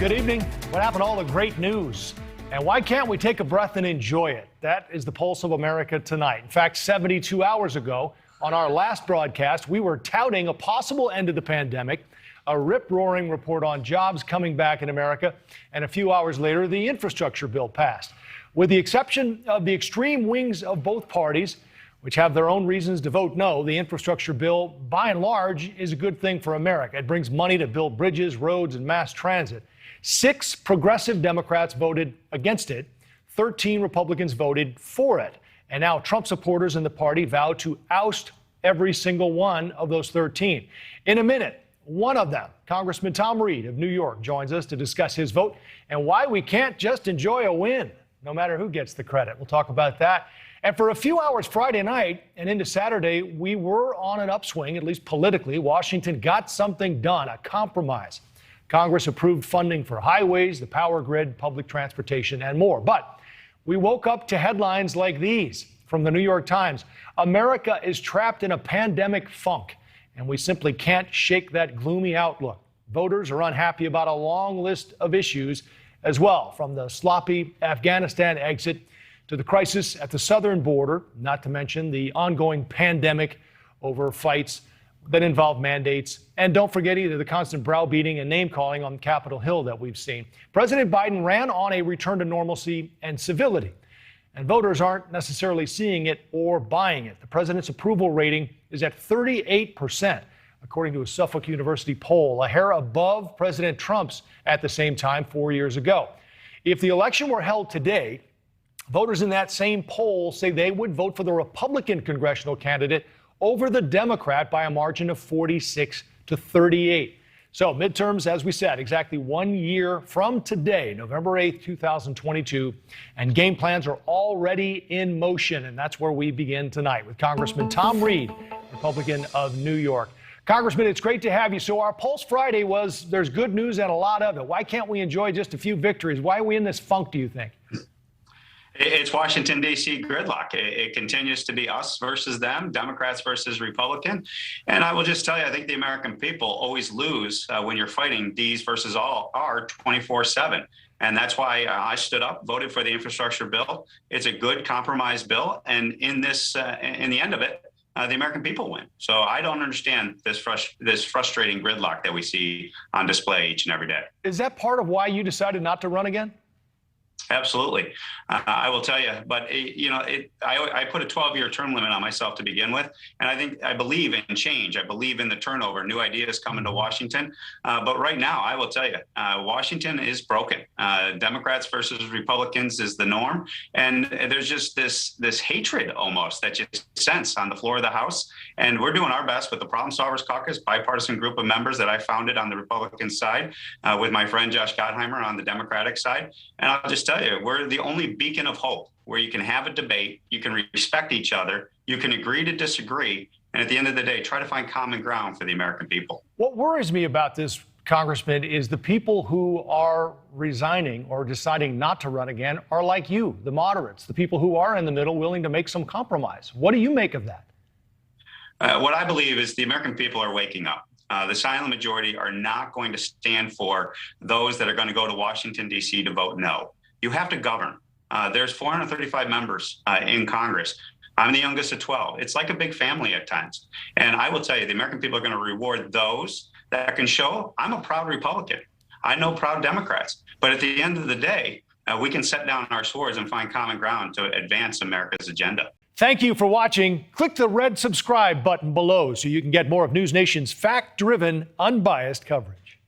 Good evening. What happened to all the great news? And why can't we take a breath and enjoy it? That is the pulse of America tonight. In fact, 72 hours ago, on our last broadcast, we were touting a possible end to the pandemic, a rip-roaring report on jobs coming back in America, and a few hours later, the infrastructure bill passed. With the exception of the extreme wings of both parties, which have their own reasons to vote no, the infrastructure bill, by and large, is a good thing for America. It brings money to build bridges, roads, and mass transit. 6 progressive Democrats voted against it. 13 Republicans voted for it. And now Trump supporters in the party vow to oust every single one of those 13. In a minute, one of them, Congressman Tom Reed of New York, joins us to discuss his vote and why we can't just enjoy a win, no matter who gets the credit. We'll talk about that. And for a few hours Friday night and into Saturday, we were on an upswing, at least politically. Washington got something done, a compromise. Congress approved funding for highways, the power grid, public transportation, and more. But we woke up to headlines like these from the New York Times. America is trapped in a pandemic funk, and we simply can't shake that gloomy outlook. Voters are unhappy about a long list of issues as well, from the sloppy Afghanistan exit to the crisis at the southern border, not to mention the ongoing pandemic over fights that involve mandates. And don't forget either the constant browbeating and name-calling on Capitol Hill that we've seen. President Biden ran on a return to normalcy and civility, and voters aren't necessarily seeing it or buying it. The president's approval rating is at 38%, according to a Suffolk University poll, a hair above President Trump's at the same time 4 years ago. If the election were held today, voters in that same poll say they would vote for the Republican congressional candidate over the Democrat by a margin of 46 to 38. So midterms, as we said, exactly 1 year from today, November 8th, 2022, and game plans are already in motion. And that's where we begin tonight with Congressman Tom Reed, Republican of New York. Congressman, it's great to have you. So our Pulse Friday was there's good news and a lot of it. Why can't we enjoy just a few victories? Why are we in this funk, do you think? It's Washington, D.C. gridlock. It continues to be us versus them, Democrats versus Republican. And I will just tell you, I think the American people always lose when you're fighting D's versus R 24/7. And that's why I stood up, voted for the infrastructure bill. It's a good compromise bill. And in the end of it, the American people win. So I don't understand this frustrating gridlock that we see on display each and every day. Is that part of why you decided not to run again? Absolutely. I will tell you, but I put a 12-year term limit on myself to begin with. And I believe in change. I believe in the turnover, new ideas coming to Washington. But right now, I will tell you, Washington is broken. Democrats versus Republicans is the norm. And there's just this hatred almost that you sense on the floor of the House. And we're doing our best with the Problem Solvers Caucus, bipartisan group of members that I founded on the Republican side with my friend Josh Gottheimer on the Democratic side. And I'll just tell you, we're the only beacon of hope where you can have a debate, you can respect each other, you can agree to disagree, and at the end of the day, try to find common ground for the American people. What worries me about this, Congressman, is the people who are resigning or deciding not to run again are like you, the moderates, the people who are in the middle willing to make some compromise. What do you make of that? What I believe is the American people are waking up. The silent majority are not going to stand for those that are going to go to Washington, D.C. to vote no. You have to govern. There's 435 members in Congress. I'm the youngest of 12. It's like a big family at times. And I will tell you, the American people are going to reward those that can show I'm a proud Republican. I know proud Democrats. But at the end of the day, we can set down our swords and find common ground to advance America's agenda. Thank you for watching. Click the red subscribe button below so you can get more of News Nation's fact-driven, unbiased coverage.